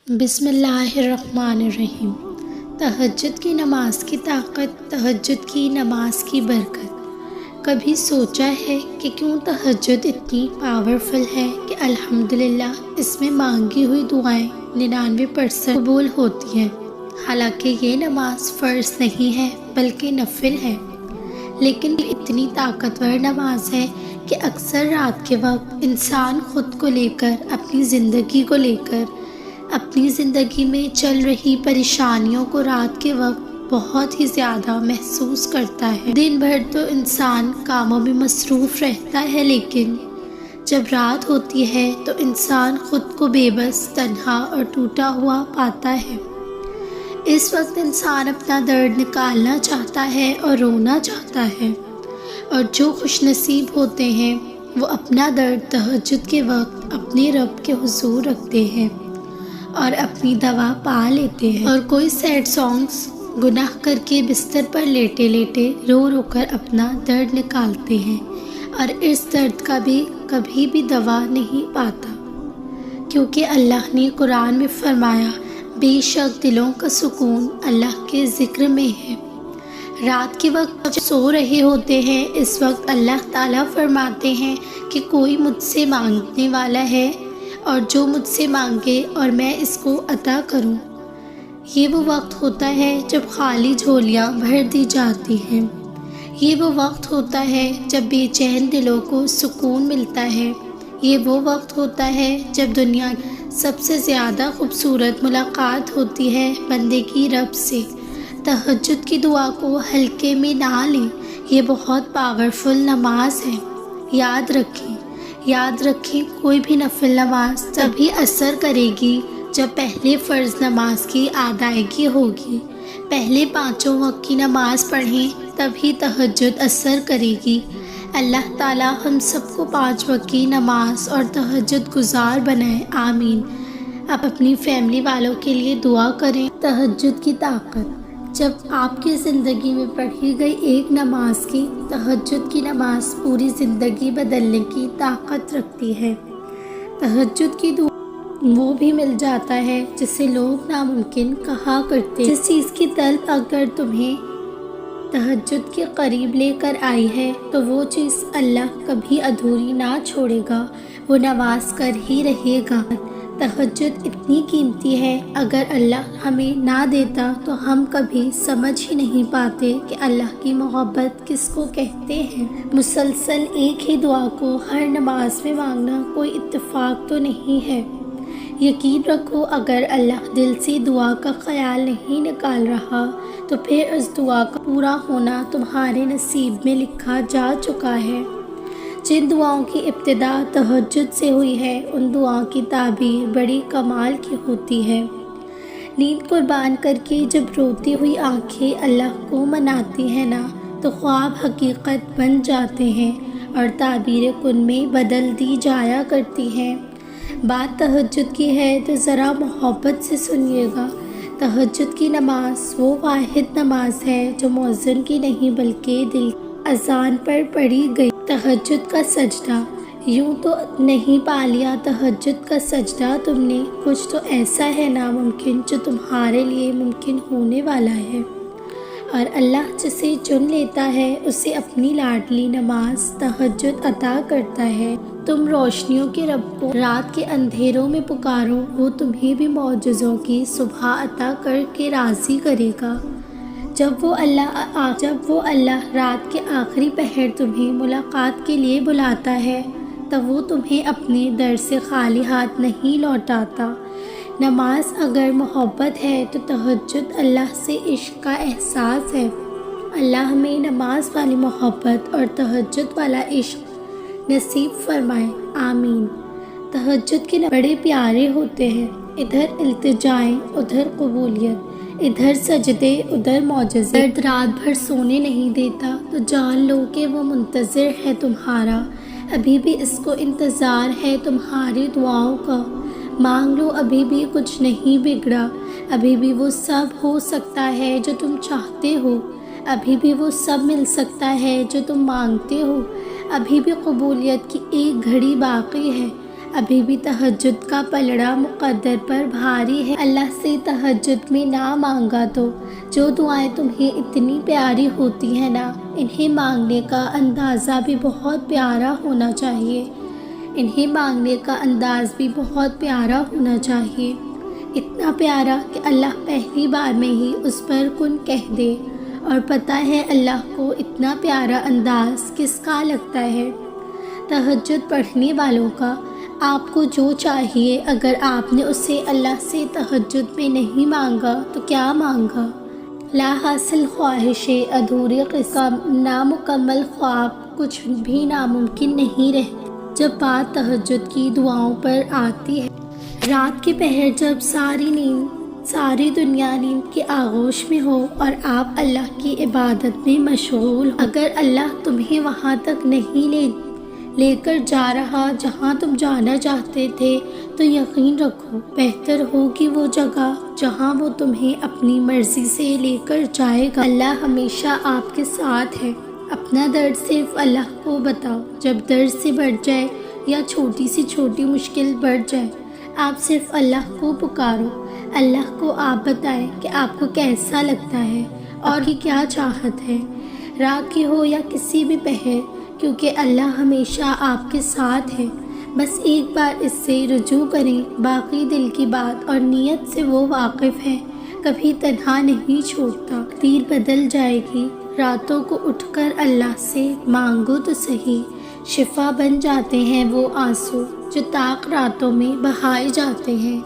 بسم اللہ الرحمن الرحیم۔ تہجد کی نماز کی طاقت، تہجد کی نماز کی برکت۔ کبھی سوچا ہے کہ کیوں تہجد اتنی پاورفل ہے کہ الحمدللہ اس میں مانگی ہوئی دعائیں 99% قبول ہوتی ہیں؟ حالانکہ یہ نماز فرض نہیں ہے بلکہ نفل ہے، لیکن اتنی طاقتور نماز ہے کہ اکثر رات کے وقت انسان خود کو لے کر، اپنی زندگی کو لے کر، اپنی زندگی میں چل رہی پریشانیوں کو رات کے وقت بہت ہی زیادہ محسوس کرتا ہے۔ دن بھر تو انسان کاموں میں مصروف رہتا ہے، لیکن جب رات ہوتی ہے تو انسان خود کو بے بس، تنہا اور ٹوٹا ہوا پاتا ہے۔ اس وقت انسان اپنا درد نکالنا چاہتا ہے اور رونا چاہتا ہے، اور جو خوش نصیب ہوتے ہیں وہ اپنا درد تہجد کے وقت اپنے رب کے حضور رکھتے ہیں اور اپنی دوا پا لیتے ہیں۔ اور کوئی سیڈ سانگز گناہ کر کے بستر پر لیٹے لیٹے رو رو کر اپنا درد نکالتے ہیں، اور اس درد کا بھی کبھی بھی دوا نہیں پاتا، کیونکہ اللہ نے قرآن میں فرمایا، بے شک دلوں کا سکون اللہ کے ذکر میں ہے۔ رات کے وقت جب سو رہے ہوتے ہیں، اس وقت اللہ تعالیٰ فرماتے ہیں کہ کوئی مجھ سے مانگنے والا ہے اور جو مجھ سے مانگے اور میں اس کو عطا کروں۔ یہ وہ وقت ہوتا ہے جب خالی جھولیاں بھر دی جاتی ہیں۔ یہ وہ وقت ہوتا ہے جب بے چین دلوں کو سکون ملتا ہے۔ یہ وہ وقت ہوتا ہے جب دنیا کی سب سے زیادہ خوبصورت ملاقات ہوتی ہے بندے کی رب سے۔ تہجد کی دعا کو ہلکے میں نہ لیں، یہ بہت پاورفل نماز ہے۔ یاد رکھیں کوئی بھی نفل نماز تبھی اثر کرے گی جب پہلے فرض نماز کی ادائیگی ہوگی۔ پہلے 5 وقت کی نماز پڑھیں تبھی تہجد اثر کرے گی۔ اللہ تعالیٰ ہم سب کو 5 وقت کی نماز اور تہجد گزار بنائے، آمین۔ آپ اپنی فیملی والوں کے لیے دعا کریں۔ تہجد کی طاقت۔ جب آپ کی زندگی میں پڑھی گئی ایک نماز کی، تہجد کی نماز پوری زندگی بدلنے کی طاقت رکھتی ہے۔ تہجد کی دعا وہ بھی مل جاتا ہے جسے لوگ ناممکن کہا کرتے ہیں۔ جس چیز کی طلب اگر تمہیں تہجد کے قریب لے کر آئی ہے تو وہ چیز اللہ کبھی ادھوری نہ چھوڑے گا، وہ نواز کر ہی رہے گا۔ تہجد اتنی قیمتی ہے، اگر اللہ ہمیں نہ دیتا تو ہم کبھی سمجھ ہی نہیں پاتے کہ اللہ کی محبت کس کو کہتے ہیں۔ مسلسل ایک ہی دعا کو ہر نماز میں مانگنا کوئی اتفاق تو نہیں ہے۔ یقین رکھو، اگر اللہ دل سے دعا کا خیال نہیں نکال رہا تو پھر اس دعا کا پورا ہونا تمہارے نصیب میں لکھا جا چکا ہے۔ جن دعاؤں کی ابتدا تہجد سے ہوئی ہے، ان دعاؤں کی تعبیر بڑی کمال کی ہوتی ہے۔ نیند قربان کر کے جب روتی ہوئی آنکھیں اللہ کو مناتی ہیں نا، تو خواب حقیقت بن جاتے ہیں اور تعبیر کن میں بدل دی جایا کرتی ہیں۔ بات تہجد کی ہے تو ذرا محبت سے سنیے گا۔ تہجد کی نماز وہ واحد نماز ہے جو مؤذن کی نہیں بلکہ دل کی اذان پر پڑھی گئی۔ تہجد کا سجدہ۔ یوں تو نہیں پا لیا تہجد کا سجدہ تم نے، کچھ تو ایسا ہے ناممکن جو تمہارے لیے ممکن ہونے والا ہے، اور اللہ جسے چن لیتا ہے اسے اپنی لاڈلی نماز تہجد عطا کرتا ہے۔ تم روشنیوں کے رب کو رات کے اندھیروں میں پکارو، وہ تمہیں بھی معجزوں کی صبح عطا کر کے راضی کرے گا۔ جب وہ اللہ رات کے آخری پہر تمہیں ملاقات کے لیے بلاتا ہے، تب وہ تمہیں اپنے در سے خالی ہاتھ نہیں لوٹاتا۔ نماز اگر محبت ہے تو تہجد اللہ سے عشق کا احساس ہے۔ اللہ ہمیں نماز والی محبت اور تہجد والا عشق نصیب فرمائے، آمین۔ تہجد کے بڑے پیارے ہوتے ہیں، ادھر التجائیں ادھر قبولیت، ادھر سجدے ادھر معجزے۔ درد رات بھر سونے نہیں دیتا تو جان لو کہ وہ منتظر ہے تمہارا، ابھی بھی اس کو انتظار ہے تمہاری دعاؤں کا۔ مانگ لو، ابھی بھی کچھ نہیں بگڑا، ابھی بھی وہ سب ہو سکتا ہے جو تم چاہتے ہو، ابھی بھی وہ سب مل سکتا ہے جو تم مانگتے ہو، ابھی بھی قبولیت کی ایک گھڑی باقی ہے، ابھی بھی تہجد کا پلڑا مقدر پر بھاری ہے۔ اللہ سے تہجد میں نہ مانگا تو جو دعائیں تمہیں اتنی پیاری ہوتی ہیں نا، انہیں مانگنے کا اندازہ بھی بہت پیارا ہونا چاہیے، انہیں مانگنے کا انداز بھی بہت پیارا ہونا چاہیے، اتنا پیارا کہ اللہ پہلی بار میں ہی اس پر کن کہہ دے۔ اور پتہ ہے اللہ کو اتنا پیارا انداز کس کا لگتا ہے؟ تہجد پڑھنے والوں کا۔ آپ کو جو چاہیے اگر آپ نے اسے اللہ سے تہجد میں نہیں مانگا تو کیا مانگا؟ لا حاصل خواہشیں، ادھوری قصہ، نامکمل خواب، کچھ بھی ناممکن نہیں رہتا جب بات تہجد کی دعاؤں پر آتی ہے۔ رات کے پہر جب ساری دنیا نیند کے آغوش میں ہو اور آپ اللہ کی عبادت میں مشغول ہو، اگر اللہ تمہیں وہاں تک نہیں لے کر جا رہا جہاں تم جانا چاہتے تھے تو یقین رکھو بہتر ہوگی وہ جگہ جہاں وہ تمہیں اپنی مرضی سے لے کر جائے گا۔ اللہ ہمیشہ آپ کے ساتھ ہے۔ اپنا درد صرف اللہ کو بتاؤ۔ جب درد سے بڑھ جائے یا چھوٹی سی چھوٹی مشکل بڑھ جائے، آپ صرف اللہ کو پکارو۔ اللہ کو آپ بتائیں کہ آپ کو کیسا لگتا ہے اور کی کیا چاہت ہے، رات کی ہو یا کسی بھی پہر، کیونکہ اللہ ہمیشہ آپ کے ساتھ ہے۔ بس ایک بار اس سے رجوع کریں، باقی دل کی بات اور نیت سے وہ واقف ہے، کبھی تنہا نہیں چھوڑتا۔ تقدیر بدل جائے گی، راتوں کو اٹھ کر اللہ سے مانگو تو صحیح، شفا بن جاتے ہیں وہ آنسو جو تاک راتوں میں بہائے جاتے ہیں۔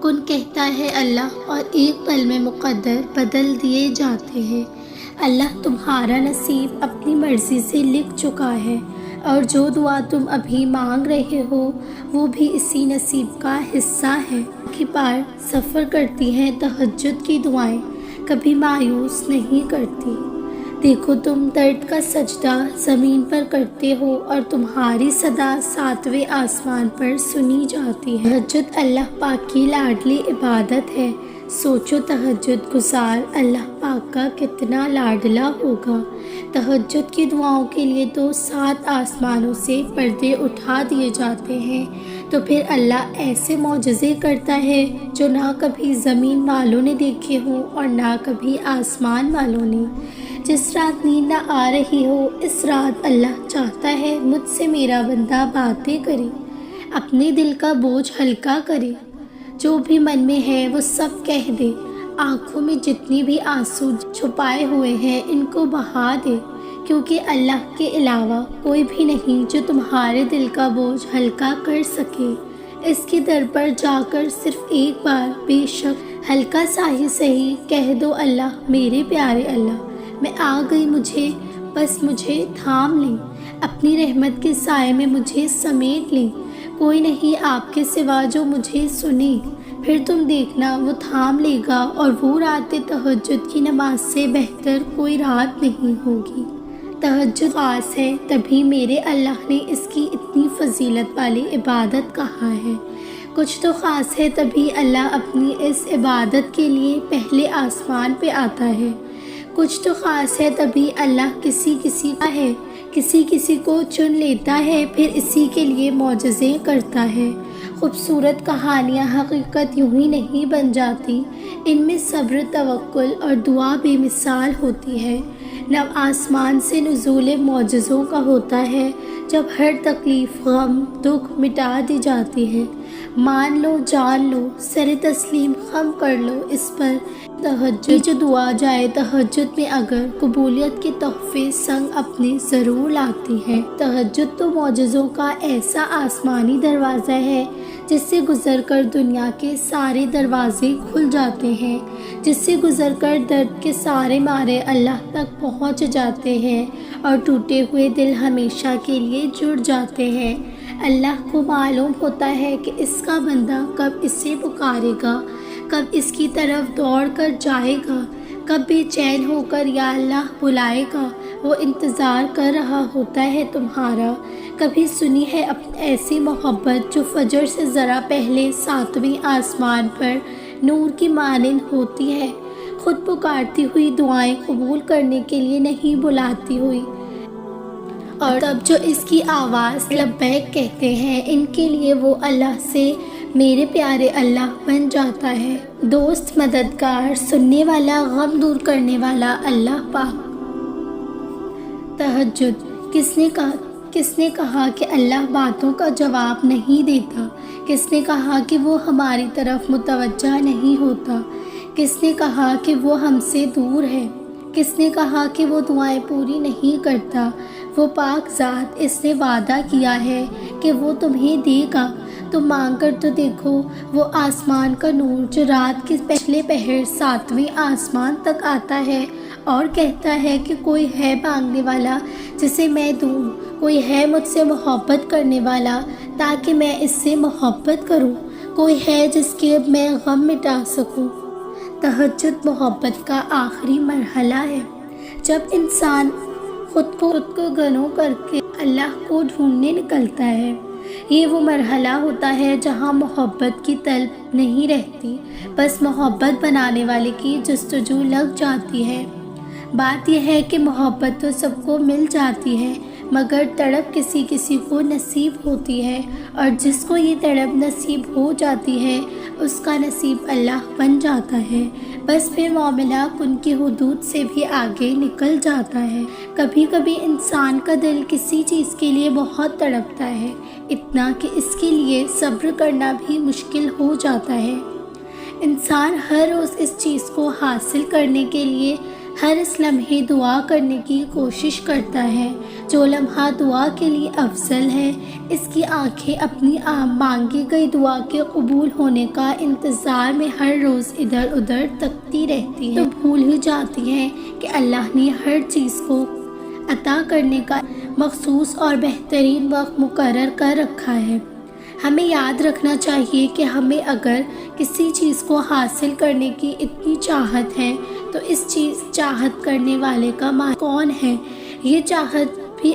کن کہتا ہے اللہ اور ایک پل میں مقدر بدل دیے جاتے ہیں۔ اللہ تمہارا نصیب اپنی مرضی سے لکھ چکا ہے، اور جو دعا تم ابھی مانگ رہے ہو وہ بھی اسی نصیب کا حصہ ہے۔ کی بار سفر کرتی ہیں تہجد کی دعائیں، کبھی مایوس نہیں کرتی۔ دیکھو تم درد کا سجدہ زمین پر کرتے ہو اور تمہاری صدا 7ویں آسمان پر سنی جاتی ہے۔ تہجد اللہ پاک کی لاڈلی عبادت ہے۔ سوچو تہجد گزار اللہ پاک کا کتنا لاڈلا ہوگا۔ تہجد کی دعاؤں کے لیے تو 7 آسمانوں سے پردے اٹھا دیے جاتے ہیں، تو پھر اللہ ایسے معجزے کرتا ہے جو نہ کبھی زمین والوں نے دیکھے ہوں اور نہ کبھی آسمان والوں نے۔ جس رات نیند نہ آ رہی ہو، اس رات اللہ چاہتا ہے مجھ سے میرا بندہ باتیں کرے، اپنے دل کا بوجھ ہلکا کرے، جو بھی من میں ہے وہ سب کہہ دے، آنکھوں میں جتنی بھی آنسو چھپائے ہوئے ہیں ان کو بہا دے، کیونکہ اللہ کے علاوہ کوئی بھی نہیں جو تمہارے دل کا بوجھ ہلکا کر سکے۔ اس کے در پر جا کر صرف ایک بار بے شک ہلکا سا ہی صحیح کہہ دو، اللہ میرے پیارے اللہ، میں آ گئی، مجھے تھام لیں، اپنی رحمت کے سائے میں مجھے سمیٹ لیں، کوئی نہیں آپ کے سوا جو مجھے سنے۔ پھر تم دیکھنا وہ تھام لے گا، اور وہ رات تہجد کی نماز سے بہتر کوئی رات نہیں ہوگی۔ تہجد خاص ہے، تبھی میرے اللہ نے اس کی اتنی فضیلت والی عبادت کہا ہے۔ کچھ تو خاص ہے تبھی اللہ اپنی اس عبادت کے لیے پہلے آسمان پہ آتا ہے۔ کچھ تو خاص ہے تبھی اللہ کسی کا ہے، کسی کو چن لیتا ہے، پھر اسی کے لیے معجزے کرتا ہے۔ خوبصورت کہانیاں حقیقت یوں ہی نہیں بن جاتی، ان میں صبر، توکل اور دعا بے مثال ہوتی ہے۔ نو آسمان سے نزول معجزوں کا ہوتا ہے، جب ہر تکلیف، غم، دکھ مٹا دی جاتی ہے۔ مان لو، جان لو، سر تسلیم خم کر لو اس پر۔ تہجد جو دعا جائے تہجد میں اگر قبولیت کے تحفے سنگ اپنے ضرور لاتی ہے۔ تہجد تو معجزوں کا ایسا آسمانی دروازہ ہے جس سے گزر کر دنیا کے سارے دروازے کھل جاتے ہیں، جس سے گزر کر درد کے سارے مارے اللہ تک پہنچ جاتے ہیں، اور ٹوٹے ہوئے دل ہمیشہ کے لیے جڑ جاتے ہیں۔ اللہ کو معلوم ہوتا ہے کہ اس کا بندہ کب اسے پکارے گا، کب اس کی طرف دوڑ کر جائے گا، کب بے چین ہو کر یا اللہ بلائے گا۔ وہ انتظار کر رہا ہوتا ہے تمہارا۔ کبھی سنی ہے ایسی محبت جو فجر سے ذرا پہلے 7ویں آسمان پر نور کی مانند ہوتی ہے، خود پکارتی ہوئی دعائیں قبول کرنے کے لیے نہیں بلاتی ہوئی، اور تب جو اس کی آواز لبیک کہتے ہیں ان کے لیے وہ اللہ سے میرے پیارے اللہ بن جاتا ہے۔ دوست، مددگار، سننے والا، غم دور کرنے والا اللہ پاک۔ تہجد۔ کس نے کہا کہ اللہ باتوں کا جواب نہیں دیتا؟ کس نے کہا کہ وہ ہماری طرف متوجہ نہیں ہوتا؟ کس نے کہا کہ وہ ہم سے دور ہے؟ کس نے کہا کہ وہ دعائیں پوری نہیں کرتا؟ وہ پاک ذات، اس نے وعدہ کیا ہے کہ وہ تمہیں دے گا۔ تم مانگ کر تو دیکھو، وہ آسمان کا نور جو رات کے پہلے پہر 7ویں آسمان تک آتا ہے اور کہتا ہے کہ کوئی ہے مانگنے والا جسے میں دوں، کوئی ہے مجھ سے محبت کرنے والا تاکہ میں اس سے محبت کروں، کوئی ہے جس کے میں غم مٹا سکوں۔ تہجد محبت کا آخری مرحلہ ہے، جب انسان خود کو گنو کر کے اللہ کو ڈھونڈنے نکلتا ہے۔ یہ وہ مرحلہ ہوتا ہے جہاں محبت کی طلب نہیں رہتی، بس محبت بنانے والے کی جستجو لگ جاتی ہے۔ بات یہ ہے کہ محبت تو سب کو مل جاتی ہے، مگر تڑپ کسی کو نصیب ہوتی ہے، اور جس کو یہ تڑپ نصیب ہو جاتی ہے اس کا نصیب اللہ بن جاتا ہے۔ بس پھر معاملہ ان کی حدود سے بھی آگے نکل جاتا ہے۔ کبھی کبھی انسان کا دل کسی چیز کے لیے بہت تڑپتا ہے، اتنا کہ اس کے لیے صبر کرنا بھی مشکل ہو جاتا ہے۔ انسان ہر روز اس چیز کو حاصل کرنے کے لیے ہر اس لمحے دعا کرنے کی کوشش کرتا ہے۔ جو لمحہ دعا کے لیے افضل ہے، اس کی آنکھیں اپنی مانگی گئی دعا کے قبول ہونے کا انتظار میں ہر روز ادھر ادھر تکتی رہتی ہیں، تو بھول ہی جاتی ہیں کہ اللہ نے ہر چیز کو عطا کرنے کا مخصوص اور بہترین وقت مقرر کر رکھا ہے۔ ہمیں یاد رکھنا چاہیے کہ ہمیں اگر کسی چیز کو حاصل کرنے کی اتنی چاہت ہے تو اس چاہت کرنے والے کا مالک کون ہے؟ یہ چاہت بھی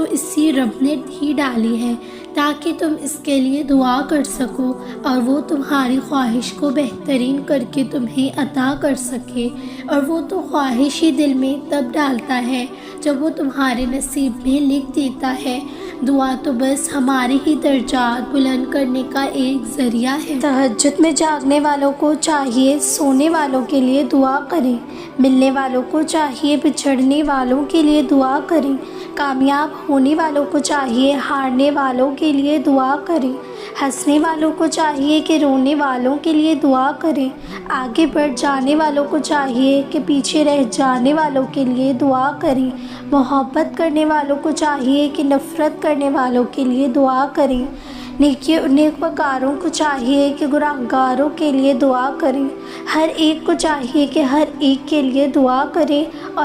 اسی رب نے ہی ڈالی ہے تاکہ تم اس کے لیے دعا کر سکو اور وہ تمہاری خواہش کو بہترین کر کے تمہیں عطا کر سکے۔ اور وہ تو خواہش ہی دل میں تب ڈالتا ہے جب وہ تمہارے نصیب میں لکھ دیتا ہے۔ دعا تو بس ہمارے ہی درجات بلند کرنے کا ایک ذریعہ ہے۔ تہجد میں جاگنے والوں کو چاہیے سونے والوں کے لیے دعا کریں، ملنے والوں کو چاہیے بچھڑنے والوں کے لیے دعا کریں، کامیاب ہونے والوں کو چاہیے ہارنے والوں کے لیے دعا کریں، ہنسنے والوں کو چاہیے کہ رونے والوں کے لیے دعا کریں، آگے بڑھ جانے والوں کو چاہیے کہ پیچھے رہ جانے والوں کے لیے دعا کریں، محبت کرنے والوں کو چاہیے کہ نفرت کرنے والوں کے لیے دعا کریں، نیکوکاروں کو چاہیے کہ گناہگاروں کے لیے دعا کریں، ہر ایک کو چاہیے کہ ہر ایک کے لیے دعا کریں اور